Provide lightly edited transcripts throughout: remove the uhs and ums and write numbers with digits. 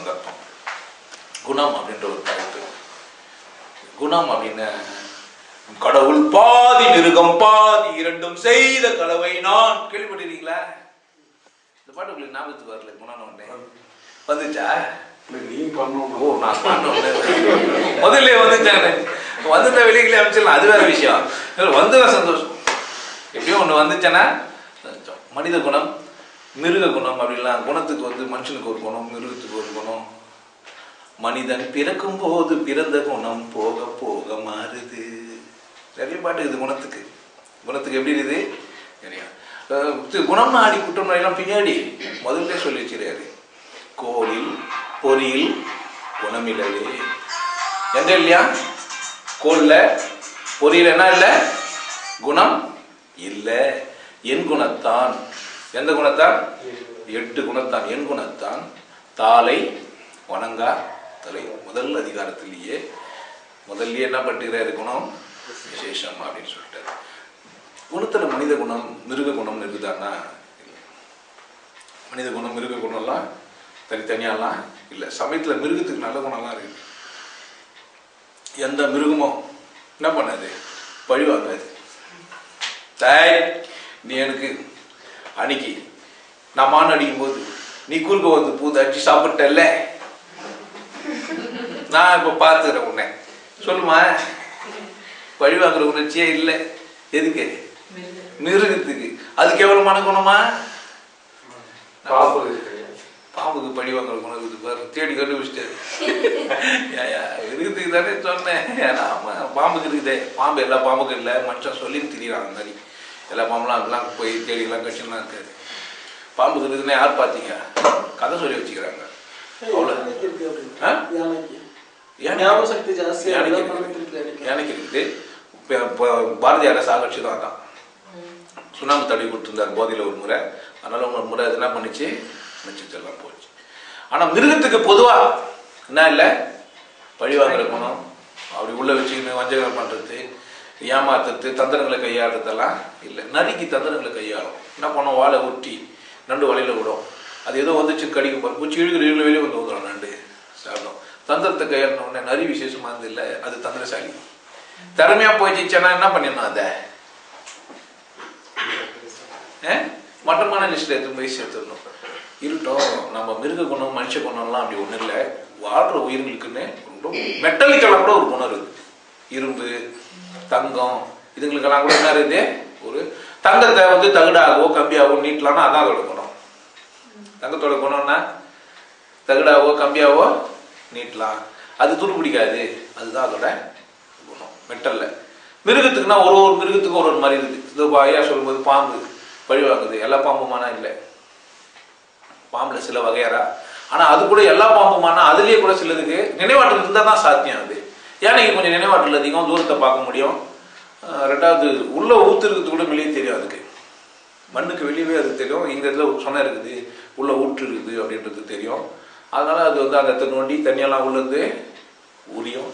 அந்த அர்த்தம். குணம் அப்படின்ற ஒரு தலைப்பு. குணம் அப்படின்னு கடவுள் பாதி மிருகம் பாதி இரண்டும் செய்த கலவை நான். கேள்விப்பட்டிருக்கீங்களா? இந்த பாட்டு உங்களுக்கு ஞாபகத்துக்கு வரல? குணம் ஒண்ணே வந்துச்சா? ஓ, நான் முதல்ல வந்துச்சானே. வந்துட்ட வெளியில அமைச்சிடலாம், அது வேற விஷயம். வந்துதான் சந்தோஷம். எப்படியும் ஒண்ணு வந்துச்சேன்னா மனித குணம் மிருக குணம் அப்படின்லாம். குணத்துக்கு மனுஷனுக்கு ஒரு குணம், மிருகத்துக்கு ஒரு குணம். மனிதன் பிறக்கும் போது பிறந்த குணம் போக போக மாறுது. நிறைய பாட்டு இது குணத்துக்கு. குணத்துக்கு எப்படி இருக்குது தெரியும். குணம் நாடி குற்றம் நாடிலாம் பின்னாடி முதல்ல சொல்லி வச்சிருக்காரு. கோலில் பொறியில் குணமில்லவே எங்க இல்லையா? கோல்ல பொறியில் என்ன இல்லை? குணம் இல்லை. என் குணத்தான். எந்த குணத்தான்? 8 குணத்தான். என் குணத்தான் தாளை வணங்கா தலை. முதல் அதிகாரத்திலேயே முதல்ல என்ன பண்ணுறாரு? குணம் விசேஷம் அப்படின்னு சொல்லிட்டாரு. குணத்துல மனித குணம் மிருக குணம் இருக்குதான்னா இல்லை. மனித குணம் மிருக குணம்லாம் தனித்தனியாலாம் இல்லை. சமயத்துல மிருகத்துக்கு நல்ல குணம்லாம் இருக்கு. எந்த மிருகமும் என்ன பண்ணாது? பழி வாங்காது. நீ எனக்கு அன்னைக்கு நான் மான் அடிக்கும் போது நீ குறுக்க வந்து பூத்து அடிச்சு சாப்பிட்டல்ல, நான் இப்ப பார்த்துக்கிறேன் உன்னை, சொல்லுமா? பழி வாங்குற உணர்ச்சியே இல்லை. எதுக்கு? மிருகத்துக்கு. அது கேவலமான குணமா? பாம்புக்கு பழி வாங்குற குணம் இருக்குது பாரு. தேடி கண்டுபிடிச்சிட்டாரு. மிருகத்துக்கு தானே சொன்னேன். ஆமா, பாம்புக்கு இருக்குதே. பாம்பு எல்லா பாம்புக்கும் இல்லை, மனுஷன் சொல்லின்னு திரியிறாங்க. அந்த மாதிரி எல்லா பாம்புலாம் அதெல்லாம் போய் தேடிலாம் கட்சிலாம் இருக்காது. பாம்புக்கு இருக்குதுன்னா யார் பார்த்தீங்க? கதை சொல்லி வச்சுக்கிறாங்க. யானைக்கு இருக்குது. பாரதியார சாகட்சி தான் அதான். சுண்ணாம்பு தடவி கொடுத்துருந்தார் போதையில் ஒரு முறை. அதனால ஒரு முறை அது என்ன பண்ணிச்சு? மிச்சத்தெல்லாம் போச்சு. ஆனா மிருகத்துக்கு பொதுவா என்ன இல்லை? பழி வாங்குற குணம். அப்படி உள்ள வச்சுக்கின்னு வஞ்சகம் பண்றது, ஏமாத்துறது, தந்திரங்களை கையாடுறதெல்லாம் இல்லை. நரிக்கு தந்திரங்களை கையாளும். என்ன பண்ணோம்? வாழை ஒட்டி நண்டு வலையில விடும். அது ஏதோ வந்துச்சு கடிக்க போற பூச்சி இழுக்கிற வெளியே வந்து வந்துடும். நண்டு சாப்பிடும். தந்திரத்தை கையாளின உடனே நரி விசேஷமா இருந்து இல்லை, அது தந்திரசாலி. திறமையா போயிடுச்சுன்னா என்ன பண்ணிடணும்? அதை மட்டமான லிஸ்ட்ல எடுத்து போய் சேர்த்துடணும். இருக்கட்டும், நம்ம மிருக குணம் மனுஷ குணம்லாம் அப்படி ஒன்றும் இல்லை. வாழ்ற உயிர்களுக்குன்னு மெட்டலிக்கெல்லாம் கூட ஒரு குணம் இருக்குது. இரும்பு, தங்கம், இதுங்களுக்கெல்லாம் கூட என்ன இருக்குது? ஒரு தங்கத்தை தகுடாகவோ கம்பியாகவோ நீட்டலாம்னா அதான் அதோட குணம். தங்கத்தோட குணம்னா தகுடாவோ கம்பியாவோ நீட்டலாம், அது துரு பிடிக்காது, அதுதான் அதோட குணம் மெட்டல்ல. மிருகத்துக்குன்னா ஒரு ஒரு மிருகத்துக்கும் ஒரு ஒரு மாதிரி இருக்குது. இந்த ஐயா சொல்லும்போது பாம்பு பழிவாக்குது. எல்லா பாம்புமானா இல்லை, பாம்புல சில வகையாரா. ஆனா அது கூட எல்லா பாம்புமானா அதுலயே கூட சிலதுக்கு நினைவாற்றல் இருந்தால் தான் சாத்தியம். அது யானைக்கு கொஞ்சம் நினைவாற்றல் அதிகம், தூரத்தை பார்க்க முடியும். ரெண்டாவது உள்ள ஊத்து இருக்கிறது கூட வெளியே தெரியும். அதுக்கு மண்ணுக்கு வெளியவே அது தெரியும். இங்க இதுல சொன்ன இருக்குது, உள்ள ஊற்று இருக்குது அப்படின்றது தெரியும். அதனால அது அந்த இடத்த நோண்டி தண்ணியெல்லாம் உள்ளது ஊறியும்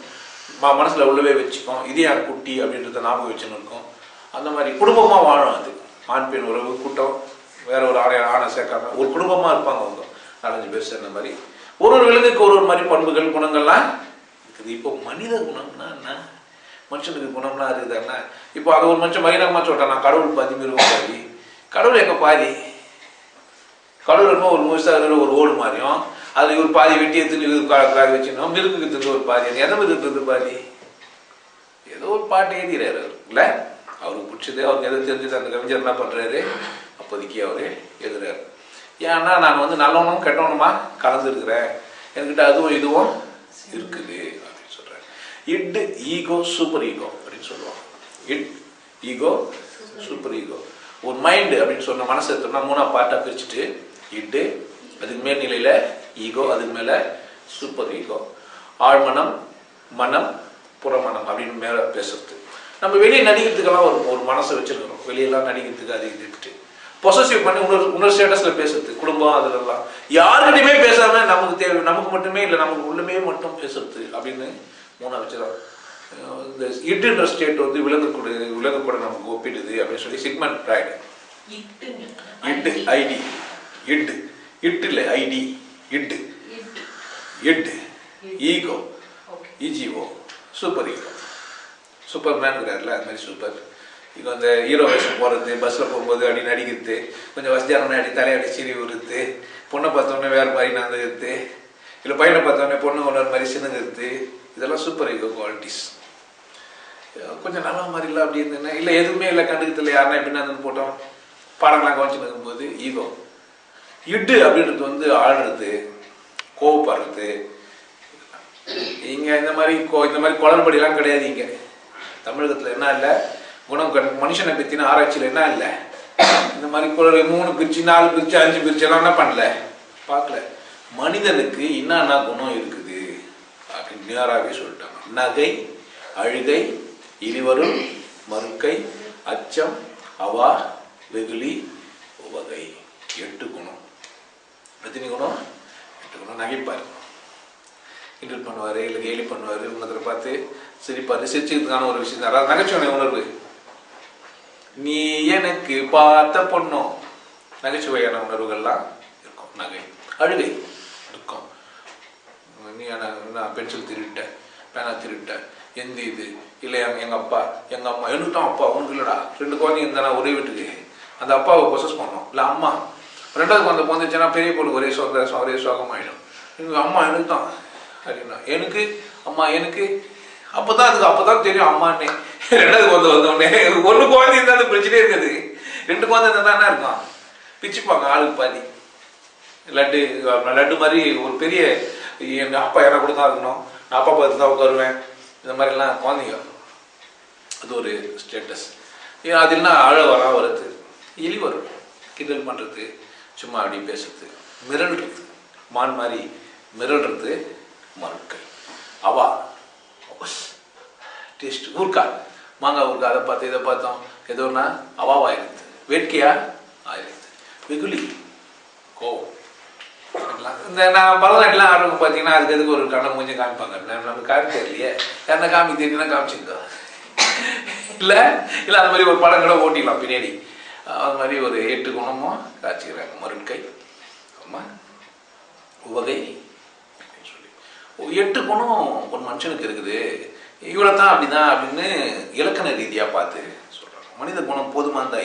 மனசுல உள்ளவே வச்சுக்கும். இதே யார் குட்டி அப்படின்றத ஞாபகம் வச்சுன்னு இருக்கும். அந்த மாதிரி குடும்பமா வாழும். அது ஆண் பெண் உறவு கூட்டம், வேற ஒரு ஆணை சேர்க்காம ஒரு குடும்பமா இருப்பாங்க. அவங்க 4-5 பேர் சேர்ந்த மாதிரி ஒரு ஒரு விலங்குக்கு ஒரு ஒரு மாதிரி பண்புகள் குணங்கள்லாம் இருக்குது. இப்போ மனித குணம்னா என்ன? மனுஷனுக்கு குணம்லாம் இருக்குதுன்னா இப்போ அதை ஒரு மனுஷன் பகிரங்கமா சொல்றான், நான் கடவுள் பாதி மிருகம் பாதி. கடவுள் எங்க பாதி? கடவுள் இருக்கும் ஒரு முழுசா ஒரு ஓடு மாதிரியும், அது ஒரு பாதி வெட்டி எடுத்து வச்சுக்கணும். மிருகுக்கு திருந்து ஒரு பாதி. அது எந்த மிருகத்துக்கு பாதி? ஏதோ ஒரு பாட்டு எழுதுறாரு இல்ல, அவருக்கு பிடிச்சது, அவருக்கு எதை தெரிஞ்சது அந்த கவிஞர் என்ன பண்றாரு, அப்போதைக்கு அவரு எழுதுறாரு. ஏன்னா நான் நல்லவனும் கெட்டவனுமா கலந்துருக்கிறேன், என்கிட்ட அதுவும் இதுவும் இருக்குது அப்படின்னு சொல்றாரு. இட் ஈகோ சூப்பர் ஈகோ அப்படின்னு சொல்லுவாங்க. It ego super ego. ஒரு மைண்டு அப்படின்னு சொன்ன மனசை எடுத்தோம்னா 3 பார்ட்டா பிரிச்சுட்டு, இட்டு அதுக்கு மேல்நிலையில ஈகோ, அதுக்கு மேல சூப்பர் ஈகோ. ஆழ்மனம், மனம், புறமனம் அப்படின்னு மேல பேசுறது. நம்ம வெளியே நடிக்கிறதுக்கெல்லாம் ஒரு மனசை வச்சிருக்கிறோம். வெளியெல்லாம் நடிக்கிறதுக்கு அது இதுட்டு பொசசிவ் பண்ணி இன்னொரு ஸ்டேட்டஸ்ல பேசுறது, குடும்பம் அதுலலாம் யாருக்கிட்டையுமே பேசாம நமக்கு தேவை, நமக்கு மட்டுமே இல்லை நமக்கு உள்ளமே மட்டும் பேசுறது அப்படின்னு 3 வச்சுதான். இந்த இட்டுன்ற ஸ்டேட் விலங்கக்கூட நமக்கு ஒப்பிடுது அப்படின்னு சொல்லி சிக்மண்ட் ஃப்ராய்டு இட்டு ஐடி இட்டு இட்டு இல்லை ஐடி இட்டு எட், ego, E G O, super ego. Superman இருக்கிறாருல அது மாதிரி சூப்பர். இப்போ அந்த ஹீரோ வேஷம் போடுறது, பஸ்ஸில் போகும்போது அப்படி நடிக்கிறது, கொஞ்சம் வசதியான அடி தலையாடி சிரி விடுறது, பொண்ணை பார்த்தோன்னே வேறு மாதிரி நடந்துக்கிறது, இல்லை பையனை பார்த்தோன்னே பொண்ணு கொண்டு மாதிரி சின்னங்கிறது, இதெல்லாம் சூப்பர் ஈகோ குவாலிட்டிஸ். கொஞ்சம் நல்ல மாதிரி இல்லை அப்படி இருந்தேன்னா, இல்லை எதுவுமே இல்லை கண்டுக்கிறதுல யாருன்னா எப்படின்னு போட்டோம் பாடங்கள்லாம் கவனிச்சு நிற்கும்போது ஈகோ. இட்டு அப்படின்றது வந்து ஆடுறது, கோவப்படுறது. இங்கே இந்த மாதிரி குளறுபடிலாம் கிடையாது. இங்கே தமிழகத்தில் என்ன இல்லை குணம் மனுஷனை பற்றின ஆராய்ச்சியில் என்ன இல்லை இந்த மாதிரி 3 பிரிச்சு 4 பிரிச்சு 5 பிரிச்சு எல்லாம் என்ன பண்ணல பார்க்கல. மனிதனுக்கு என்னென்ன குணம் இருக்குது அப்படின்னு நேராகவே சொல்லிட்டாங்க. நகை, அழுகை, இனிவரும், மறுக்கை, அச்சம், அவா, வெகுளி, உவகை. 8 குணம். எத்தனை குணம்? 8 குணம். நகைப்பார், கிண்டல் பண்ணுவார், இல்லை கேலி பண்ணுவார், இன்னொருத்தரை பார்த்து சிரிப்பார். சிரிச்சுக்கிறதுக்கான ஒரு விஷயம் தான் அதாவது நகைச்சுவை உணர்வு. நீ எனக்கு பார்த்த பொண்ணும் நகைச்சுவையான உணர்வுகள்லாம் இருக்கும். நகை, அழுகை இருக்கும். நீ நான் பென்சில் திருட்ட, பேனா திருட்ட, எந்த இது இல்லை எங்கள் அப்பா எங்கள் அம்மா எனக்கு தான் அப்பா உனக்கு இல்லைடா. 2 குழந்தைங்க இருந்தானா ஒரே வீட்டுக்கு அந்த அப்பாவை ப்ரொசஸ் பண்ணோம். இல்லை அம்மா 2வது குழந்தை பிறந்துச்சுன்னா பெரிய பொண்ணு ஒரே சோகமாயிடும். எங்கள் அம்மா எனக்கு தான் அப்படின்னா எனக்கு அம்மா எனக்கு அப்போதான் தெரியும் அம்மானே. 2வது குழந்தை வந்தோடனே 1 குழந்தை இருந்தால் அந்த பிரச்சனையே இருக்காது. 2 குழந்தை இருந்தால் தானே இருக்கும். பிச்சுப்பாங்க ஆளுக்கு பாதி. லட்டு மாதிரி ஒரு பெரிய எங்கள் அப்பா என்ன கூட தான் இருக்கணும், நான் அப்பா பார்த்து தான் உட்காருவேன். இந்த மாதிரிலாம் குழந்தைங்க அது ஒரு ஸ்டேட்டஸ். அது இல்லைன்னா அழ வருது, இழி வரும், கிண்டல் பண்ணுறது, சும்மா அப்படி பேசுறது, மிரள்றது, மான் மாதிரி மிரள்றது, மறுக்கை, அவா டேஸ்ட், ஊர்க்கா, மாங்காய் ஊர்க்கா, அதை பார்த்து இதை பார்த்தோம் எதோன்னா அவாவாயிருது, வேட்கையா ஆயிருது, வெகுளி, கோவம். இந்த நான் பரதநாட்டிலாம் ஆடுறவங்க பார்த்தீங்கன்னா அதுக்கு எதுக்கு ஒரு கண்ணை மூஞ்சி காமிப்பாங்க. நமக்கு காமி தெரியலையே, யாருன்னா காமி தெரியுதுன்னா காமிச்சுங்க. இல்லை அந்த மாதிரி ஒரு படம் கூட ஓட்டிடலாம் பின்னாடி. அது மாதிரி ஒரு 8 குணமும் காட்சிக்கிறாங்க. மறுக்கை, உவகை சொல்லி 8 குணம் ஒரு மனுஷனுக்கு இருக்குது. இவ்வளோ தான் அப்படிதான் அப்படின்னு இலக்கண ரீதியாக பார்த்து சொல்கிறாங்க. மனித குணம் போதுமானதா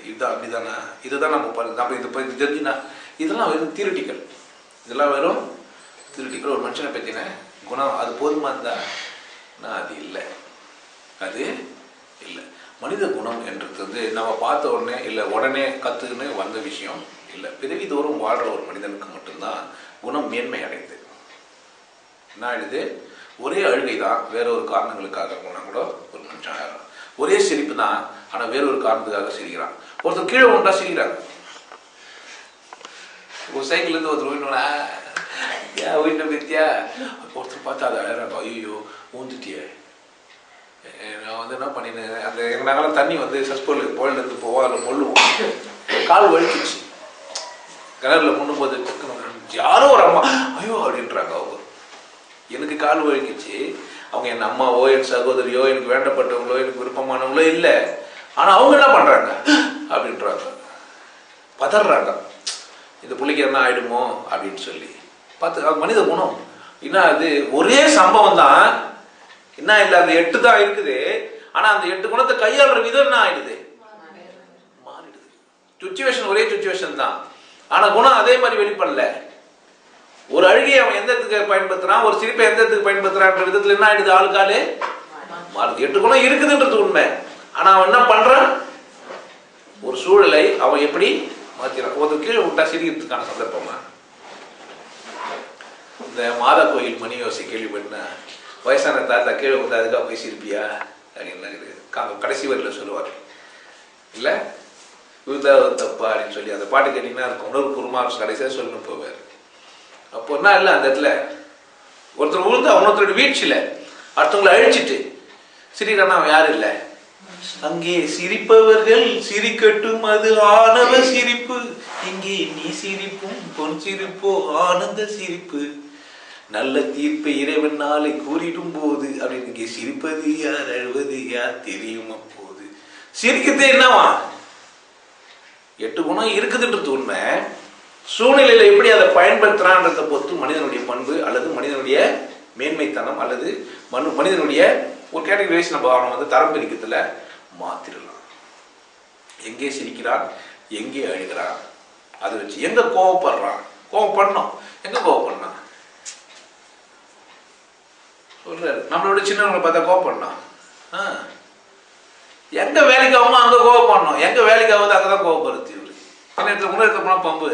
இதுதான் அப்படிதானா, இதுதான் நம்ம இது தெரிஞ்சுனா இதெல்லாம் வெறும் தியரிட்டிக்கல். இதெல்லாம் வெறும் தியரிட்டிக்கல். ஒரு மனுஷனை பற்றின குணம் அது போதுமானதா? அது இல்லை, அது இல்லை. மனித குணம் என்றது வந்து நம்ம பார்த்த உடனே இல்லை உடனே கற்றுக்குன்னு வந்த விஷயம் இல்லை. பிறவி தோறும் வாழ்கிற ஒரு மனிதனுக்கு மட்டும்தான் குணம் மேன்மை அடையுது. என்ன ஆயிடுது? ஒரே அழுகை தான், வேற ஒரு காரணங்களுக்காக போனால் கூட ஒரு மனுஷன் ஆகிறான். ஒரே சிரிப்பு தான், ஆனால் வேற ஒரு காரணத்துக்காக சிரிக்கிறான். ஒருத்தர் கீழே ஒன்றா சிரிக்கிறாங்க. ஒரு சைக்கிள்லேருந்து ஒருத்தர் ஓயிட்டோன்னா ஏன் ஓயிட்ட பத்தியா ஒருத்தர் பார்த்தா அதை அழகாங்க. ஐயோ ஊந்துட்டியே. நான் வந்து என்ன பண்ணினேன், அந்த நாங்களாம் தண்ணி வந்து சஸ்போல் போயிலேருந்து போவோம், அதில் மொல்லுவோம். கால் வலிக்குச்சு, கிணறுல முன்னும் போது யாரோ ஒரு அம்மா ஐயோ அப்படின்றாங்க. அவங்க எனக்கு கால் வலிக்குச்சு. அவங்க என் அம்மாவோ என் சகோதரியோ எனக்கு வேண்டப்பட்டவங்களோ எனக்கு விருப்பமானவங்களோ இல்லை. ஆனால் அவங்க என்ன பண்ணுறாங்க அப்படின்றாங்க, பதறாங்க. இந்த பிள்ளைக்கு என்ன ஆயிடுமோ அப்படின்னு சொல்லி பார்த்து. அது மனித குணம். என்ன அது ஒரே சம்பவம் தான், என்ன இல்லை அந்த 8 தான் இருக்குது. ஆனால் அந்த 8 குணத்தை கையாளுற விதம் என்ன ஆயிடுது, மாறிடுது. சுச்சுவேஷன் ஒரே சுச்சுவேஷன் தான், ஆனால் குணம் அதே மாதிரி வெளிப்படல. ஒரு அழுகையை அவன் எந்த இடத்துக்கு பயன்படுத்துறான், ஒரு சிரிப்பை எந்த இடத்துக்கு பயன்படுத்துறான்ற விதத்துல என்ன ஆயிடுது, ஆளுக்காலே மாறுது. 8 குணம் இருக்குதுன்றது உண்மை. ஆனா அவன் என்ன பண்றான், ஒரு சூழலை அவன் எப்படி மாத்திரான். ஒரு கீழே விட்டா சிரிக்கிறதுக்கான சந்தர்ப்பமா. இந்த மாதா கோயில் மணி யோசி கேள்விப்பட்டா, வயசான தாத்தா கீழே விட்டா அதுக்காக போய் சிரிப்பியா அப்படின்னு கடைசி வரையில் சொல்லுவார். இல்லை விழுந்தா தப்பா அப்படின்னு சொல்லி அந்த பாட்டு கேட்டீங்கன்னா அதுக்கு உணர்வுபூர்வமா கடைசியாக சொல்லணும் போவார். அப்போ என்ன இல்லை, அந்த இடத்துல ஒருத்தர் விழுந்து அவனொருத்தரோட வீழ்ச்சியில அடுத்தவங்களை அழிச்சிட்டு சிரிக்கிறான்னா அவன் யாரும் இல்லை. அங்கே சிரிப்பவர்கள் சிரிக்கட்டும், அது ஆனவ சிரிப்பு. இங்கே நீ சிரிப்பும் பொன் சிரிப்போ ஆனந்த சிரிப்பு. நல்ல தீர்ப்பை இறைவன் நாளை கூறிடும் போது அப்படின்னு இங்கே சிரிப்பது யார் அழுவது யார் தெரியும். அப்போது சிரிக்கிறது என்னவா, 8 குணம் இருக்குதுன்றது உண்மை. சூழ்நிலையில எப்படி அதை பயன்படுத்துறான்றதை பொறுத்து மனிதனுடைய பண்பு அல்லது மனிதனுடைய மேன்மைத்தனம் அல்லது மனிதனுடைய ஒரு கேட்டகரி நம்ம அவனை வந்து தரம் பிரிக்கிறதுல மாத்திரலாம். எங்கே சிரிக்கிறான், எங்கே அழுகிறான், அதை வச்சு எங்க கோவப்படுறான், கோவப்படணும், எங்க கோவப்படணும் சொல்றாரு. நம்மளோட சின்னவங்களை பார்த்தா கோவப்படணும், எங்க வேலைக்கு ஆகுமோ அங்க கோவப்படணும், எங்க வேலைக்கு ஆகுது அங்கதான் கோவப்படுறது. இவரு முன்னெடுத்த போனா பம்பு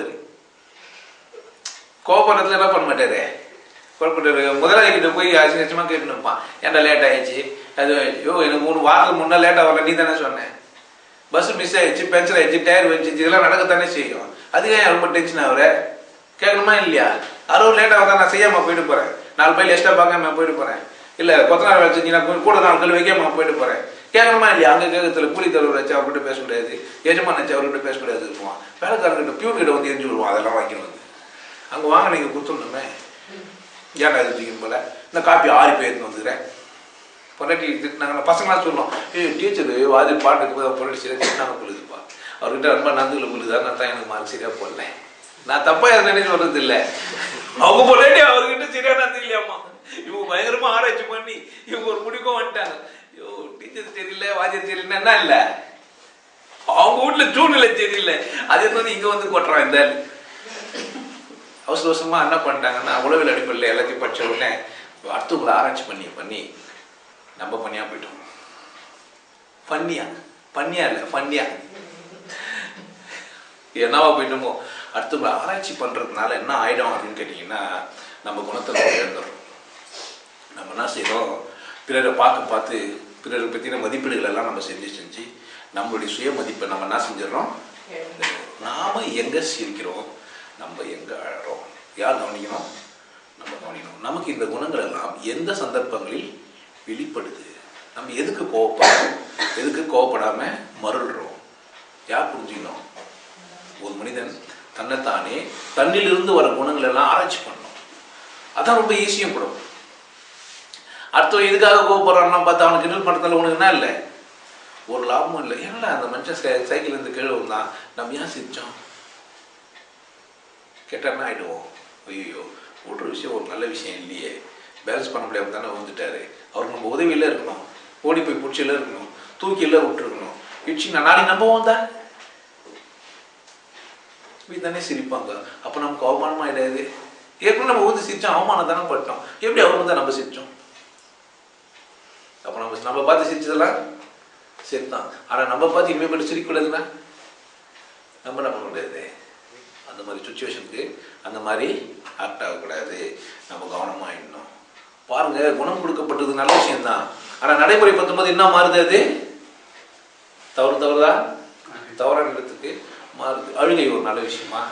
கோவப்படுறதுல என்ன பண்ண மாட்டாரு, முதலாளி கிட்ட போய் அசிங்கமா கேட்டு நிற்பான், ஏன்டா லேட் ஆயிடுச்சு, அது எனக்கு 3 வாரத்துக்கு முன்னா லேட்டா வரல, நீ தானே சொன்னேன், பஸ் மிஸ் ஆயிடுச்சு, பஞ்சர் ஆயிடுச்சு, டயர் வச்சிச்சு, இதெல்லாம் நடக்கத்தானே செய்யும், அதுக்கு ஏன் ரொம்ப டென்ஷன் ஆகுற, கேட்கணுமா இல்லையா? யாரும் லேட்டா வந்தா நான் செய்யாம போயிட்டு போறேன், 4 பையில எக்ஸ்ட்ரா பார்க்காம போயிட்டு போறேன், இல்ல கொத்தனார் வச்சு நான் கூட 4 கல் வைக்காம போயிட்டு போறேன், கேட்கணுமா இல்லையா? அங்க கேட்கறதுல கூலி தலைவர் வச்சு அவர்கிட்ட பேச முடியாது, எஜமான வச்சு அவர்கிட்ட பேச முடியாது இருப்பான், வேலைக்காரர்கிட்ட பியூன் கிட்ட வந்து எரிஞ்சு விடுவான், அதெல்லாம் வாங்கிட்டு வந்து அங்க வாங்க நீங்க கொடுத்துடணுமே, ஏன்டா இது போல இந்த காப்பி 6 பேருக்கு வந்துக்கிறேன். பொண்டாட்டி திட்டினாங்கன்னா பசங்களாம் சொல்லணும், டீச்சரு வாதி பாட்டுக்கு பொண்டாட்டி சரியா திட்டினாங்க பொழுதுப்பா, அவர்கிட்ட ரொம்ப நந்துகளை பொழுதா நான் தான் எனக்கு மார்க் சரியா போடல, நான் தப்பா எதை நினைச்சு சொல்றது இல்லை, அவங்க பொண்டாட்டி அவர்கிட்ட சரியா நந்து இல்லையாம்மா, இவங்க பயங்கரமா ஆராய்ச்சி பண்ணி இவங்க ஒரு முடிக்கும் வந்துட்டாங்க, ஐயோ டீச்சர் தெரியல வாத்தியர் தெரியலன்னா என்ன இல்லை, அவங்க வீட்டுல சூழ்நிலை தெரியல, அதே வந்து இங்க வந்து கொட்டுறான். இந்த அவசர அவசரமா என்ன பண்ணிட்டாங்கன்னா உளவியல் அடிப்படையில் எல்லாத்தையும் படிச்ச உடனே அடுத்தவங்களை ஆராய்ச்சி பண்ணி நம்ம பண்ணியா போயிட்டோம். பண்ணியா இல்லை பண்ணியா என்னவா போயிட்டோமோ, அடுத்தவங்களை ஆராய்ச்சி பண்றதுனால என்ன ஆயிடும் அப்படின்னு கேட்டீங்கன்னா நம்ம குணத்தை இழந்துடும். நம்ம என்ன செய்யறோம், பிறரை பார்த்து பிறரை பற்றின மதிப்பீடுகள் எல்லாம் நம்ம செஞ்சு நம்மளுடைய சுய மதிப்பை நம்ம என்ன செஞ்சிடறோம், நாம எங்க சிரிக்கிறோம், நம்ம எங்க அழறோம், யார் கவனிக்கணும், நம்ம கவனிக்கணும். நமக்கு இந்த குணங்கள் எல்லாம் எந்த சந்தர்ப்பங்களில் வெளிப்படுது, நம்ம எதுக்கு கோவப்படுறோம், எதுக்கு கோவப்படாம மருள்றோம், யார் புரிஞ்சுக்கணும். ஒரு மனிதன் தன்னைத்தானே தன்னிலிருந்து வர குணங்கள் எல்லாம் ஆராய்ச்சி பண்ணணும், அதான் ரொம்ப ஈஸியும் கூட. அடுத்த இதுக்காக கோவப்படுறான்னா பார்த்து அவனுக்கு கிண்டல் பண்றதுல உனக்கு என்ன இல்லை, ஒரு லாபமும் இல்லை. ஏன்னா அந்த மனுஷன் சைக்கிள் இருந்து கீழே வந்தான், நம்ம ஏன் சிரிச்சோம் கேட்டாருன்னா ஆயிடுவோம், ஐயோ ஒரு விஷயம் ஒரு நல்ல விஷயம் இல்லையே, பேலன்ஸ் பண்ண முடியாம தானே வந்துட்டாரு, அவருக்கு நம்ம உதவியில இருக்கணும், ஓடி போய் பிடிச்சில இருக்கணும், தூக்கில விட்டுருக்கணும், இடிச்சு நாளைக்கு நம்ம வந்தா தானே சிரிப்பாங்க. அப்ப நமக்கு அவமானமா ஆயிடாது, ஏற்கனவே நம்ம வந்து சிரிச்சோம், அவமானம் தானே பட்டோம், எப்படி அவமானம் தான் நம்ம சிரிச்சோம். அப்ப நம்ம பார்த்து சிரிச்சதெல்லாம் சரிதான், ஆனா நம்ம பார்த்து இனிமே மட்டும் சிரிக்கூடாதுன்னா நம்ம என்ன பண்ண முடியாது. அந்த மாதிரி சுச்சுவேஷனுக்கு அந்த மாதிரி ஆக்ட் ஆகக்கூடாது, நம்ம கவனமா ஆயிடணும். பாருங்க, குணம் கொடுக்கப்பட்டது நல்ல விஷயம்தான், ஆனா நடைமுறை பத்தும்போது என்ன மாறுது, அது தவறான இடத்துக்கு மாறுது. அழுகை ஒரு நல்ல விஷயமா,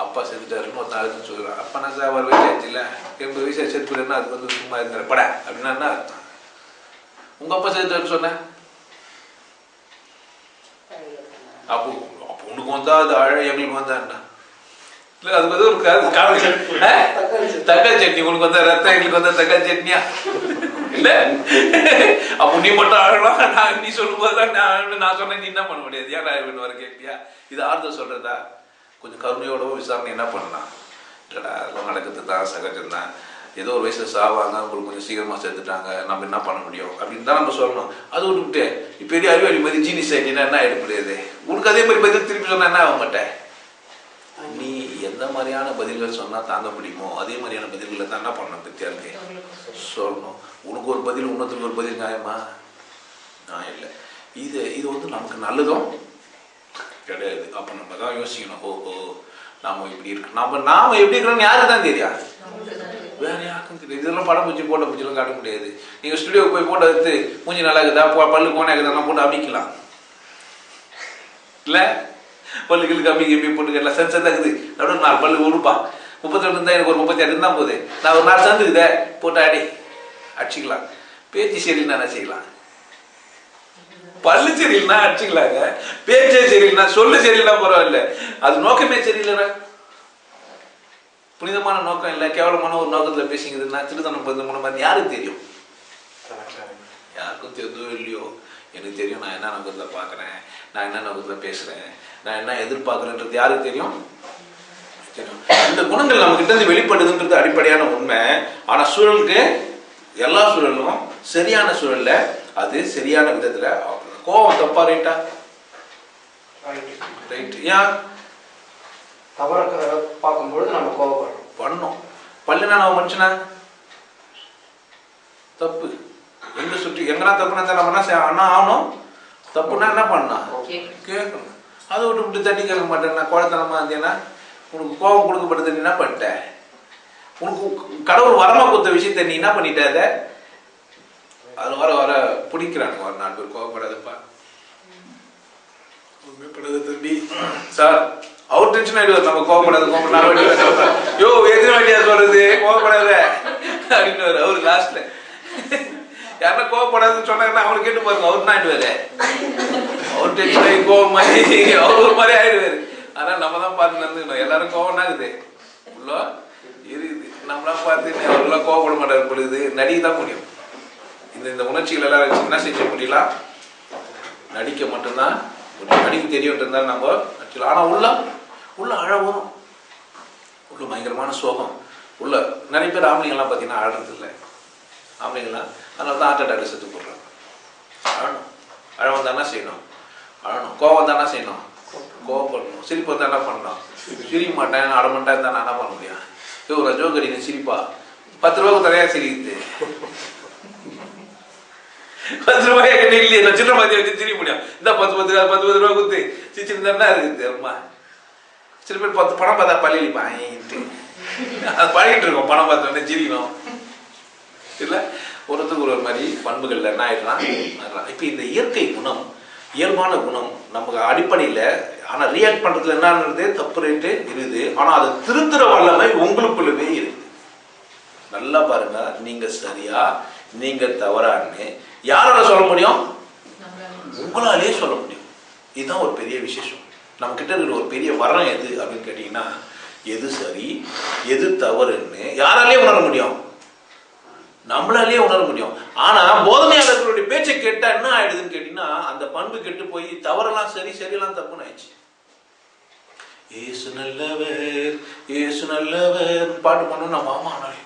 அப்பா செத்துட்டாருன்னு ஒரு நாளைக்கு சொல்லுறான், அப்பா நான் சார் வயசு ஆச்சுல 80 வயசு செத்துனா அதுக்கு வந்து சும்மா இருக்கிற பட அப்படின்னா என்ன அர்த்தம். உங்க அப்பா செத்துட்டாருன்னு சொன்ன அப்போ உனக்கு வந்தா அது அழ, எங்களுக்கு வந்தான்னா இல்ல, அதுக்கு வந்து ஒரு தக்காளி சட்னி, உனக்கு வந்தா ரத்தம், எங்களுக்கு வந்தா தக்காளி சட்னியா இல்ல. அப்போ நீ மட்டும் அழலாம், நான் நீ சொல்லும் போதுதான் நான் சொன்னேன், நீ என்ன பண்ண முடியாது, ஏன் நான் வர கேட்பியா. இது ஆறுதல் சொல்றதா, கொஞ்சம் கருணையோட விசாரணை என்ன பண்ணலாம், இல்லடா அதெல்லாம் நடக்கிறது தான், சகஜம்தான், ஏதோ ஒரு வயசுல சாவாங்க, உங்களுக்கு கொஞ்சம் சீக்கிரமா சேர்த்துட்டாங்க, நம்ம என்ன பண்ண முடியும் அப்படின்னு தான் நம்ம சொல்லணும். அது விட்டுவிட்டு இப்போ பெரிய அறிவாளி மாதிரி ஜீனிஸ் ஆகிட்டீங்கன்னா என்ன ஆகிட முடியாது, உனக்கு அதே மாதிரி பதில் திருப்பி சொன்னா என்ன ஆக மாட்டேன். நீ எந்த மாதிரியான பதில்கள் சொன்னா தாங்க முடியுமோ அதே மாதிரியான பதில்களை தான் என்ன பண்ணணும், பத்தியாருக்கு சொல்லணும். உனக்கு ஒரு பதில், இன்னொருத்தருக்கு ஒரு பதில் நியாயமா, நியாயம் இல்லை. இது வந்து நமக்கு நல்லதும் கிடையாது. அப்ப நம்ம தான் யோசிக்கணும், ஓஹோ நாம இப்படி இருக்கு, நாம எப்படி இருக்கிறோம்னு யாருக்கு தான் தெரியாது, வேற யாருக்கும் தெரியாது. இதெல்லாம் படம் பூச்சி போட்ட பூச்சிலாம் காட்ட முடியாது. நீங்க ஸ்டுடியோக்கு போய் போட்டோ எடுத்து மூஞ்சி நல்லா இருக்குதா, பல்லு கோணா இருக்குதா போட்டு அமைக்கலாம் இல்ல, பல்லு கிழக்கு அப்படி போட்டு எல்லாம் சென்ஸ் இருக்குது, நடுவில் 4 பல்லு உருப்பா 32 இருந்தா எனக்கு ஒரு 36 இருந்தா போகுது, நான் ஒரு 4 சேர்ந்துக்குதே போட்டு அடிச்சுக்கலாம். பேச்சு சரியில்லைன்னா என்ன செய்யலாம், பல்லு சரியில்லைன்னா அடிச்சுக்கலாங்க, பேச்சே சரியில்லைன்னா சொல்லு சரியில்லைன்னா பரவாயில்ல, அது நோக்கமே சரியில்லைன்னா, புனிதமான நோக்கம் இல்லை, கேவலமான ஒரு நோக்கத்துல பேசிக்கிறதுனா திருத்தனம் பண்ண மாதிரி யாருக்கு தெரியும், யாருக்கும் தெரியுதோ இல்லையோ, எனக்கு தெரியும் நான் என்ன நோக்கத்துல பாக்குறேன், நான் என்ன நோக்கத்துல பேசுறேன், நான் என்ன எதிர்பார்க்கறேன்றது யாருக்கு தெரியும், இந்த குணங்கள் நம்ம கிட்ட இருந்து வெளிப்படுதுன்றது அடிப்படையான உண்மை. ஆனா சூழலுக்கு எல்லா சூழலும் சரியான சூழல்ல அது சரியான விதத்துல கோபம் தப்பா ரைட்டா? ரைட். ஏன் தவற பார்க்கும்பொழுது நம்ம கோபப்படுறோம். பண்ணோம் பல்லுனா நம்ம மனுஷனா? தப்பு எங்க சுற்றி எங்கன்னா தப்புனா நம்ம என்ன ஆகணும்? தப்புனா என்ன பண்ணா கேட்கணும். அதை விட்டு விட்டு தட்டி கேட்க மாட்டேன். நான் குழத்தனமா இருந்தேன்னா உனக்கு கோபம் கொடுக்கப்பட்டது நீ என்ன பண்ணிட்ட? உனக்கு கடவுள் வரமா கொடுத்த விஷயத்த நீ என்ன பண்ணிட்ட? அது வர வர பிடிக்கிறாங்க ஒரு 4 பேர். கோவப்படாதப்பா, தம்பி சார் அவர் டென்ஷன் ஆயிடுவார். நம்ம கோவப்படாத யோ எத்தனை வாட்டியா சொல்றது கோவப்படாத அப்படின்னு அவரு லாஸ்ட்ல யாருன்னா கோவப்படாதுன்னு சொன்னாங்கன்னா அவரு கேட்டு பாருங்க, அவரு தான் ஆயிடுவாரு. அவர் டென்ஷன் ஆகி கோவம் மாதிரி அவர் ஒரு மாதிரி ஆயிடுவாரு. ஆனா நம்ம தான் பார்த்து நடந்துக்கணும். எல்லாரும் கோவம் ஆகுது உள்ள இருக்குது. நம்மளாம் பார்த்து அவரெல்லாம் கோவப்பட மாட்டாரு பொழுது நடிக்க தான் முடியும். இந்த உணர்ச்சிகள் எல்லாம் வச்சு என்ன செஞ்ச முடியலாம்? நடிக்க மட்டும்தான் நடிக்க தெரியும் இருந்தாலும் நம்ம நடிச்சலாம். ஆனா உள்ள அழ வரும், உள்ள பயங்கரமான சோகம். உள்ள நிறைய பேர் ஆம்பளைங்கெல்லாம் பார்த்தீங்கன்னா அழறது இல்லை. ஆம்பளைங்கெல்லாம் அதனால தான் ஹார்ட் அட்டாக் செத்து போடுறாங்க. அழணும். அழ வந்தானா செய்யணும், அழணும். கோவம் தானே செய்யணும், கோவப்படணும். சிரிப்பு வந்தா என்ன பண்ணணும்? சிரிக்க மாட்டேன் அடமாட்டேன் இருந்தா நான் என்ன பண்ண முடியும்? ஒரு ஜோக்கடி சிரிப்பா 10 ரூபாய்க்கு தரையா சிரிக்குது. 10 ரூபாய் இல்லையே நான் சின்ன மாதிரி வச்சு சிரிக்க முடியும். இந்த 10 ரூபாய் குத்து சிரிச்சிருந்தா இருக்குது. அம்மா சில பேர் 10 பணம் பார்த்தா பள்ளிப்பாயிட்டு அது பழகிட்டு இருக்கோம். பணம் பார்த்தோன்னே சிரிக்கணும் இல்ல. ஒருத்தருக்கு ஒரு மாதிரி பண்புகள்ல என்ன ஆயிடலாம். இப்ப இந்த இயற்கை குணம் இயல்பான குணம் நமக்கு அடிப்படையில ஆனா ரியாக்ட் பண்றதுல என்னன்றது தப்பு ரேட்டு இருக்குது. ஆனா அதை திருத்துற வல்லமை உங்களுக்குள்ளவே இருக்கு. நல்லா பாருங்க, நீங்க சரியா நீங்க தவறான்னு யாரால சொல்ல முடியும்? உங்களாலே சொல்ல முடியும். இதுதான் ஒரு பெரிய விசேஷம். நம்ம கிட்ட இருக்கிற ஒரு பெரிய வரம் எது அப்படின்னு கேட்டீங்கன்னா, எது சரி எது தவறுன்னு யாராலே உணர முடியும்? நம்மளாலே உணர முடியும். ஆனா போதனையாளர்களுடைய பேச்சை கேட்டா என்ன ஆயிடுதுன்னு கேட்டீங்கன்னா, அந்த பண்பு கெட்டு போய் தவறெல்லாம் சரி சரியெல்லாம் தப்புன்னு ஆயிடுச்சு. ஏசு நல்லவர் ஏசு நல்லவர் பாட்டு பண்ணணும். நம்ம ஆமா ஆனாலே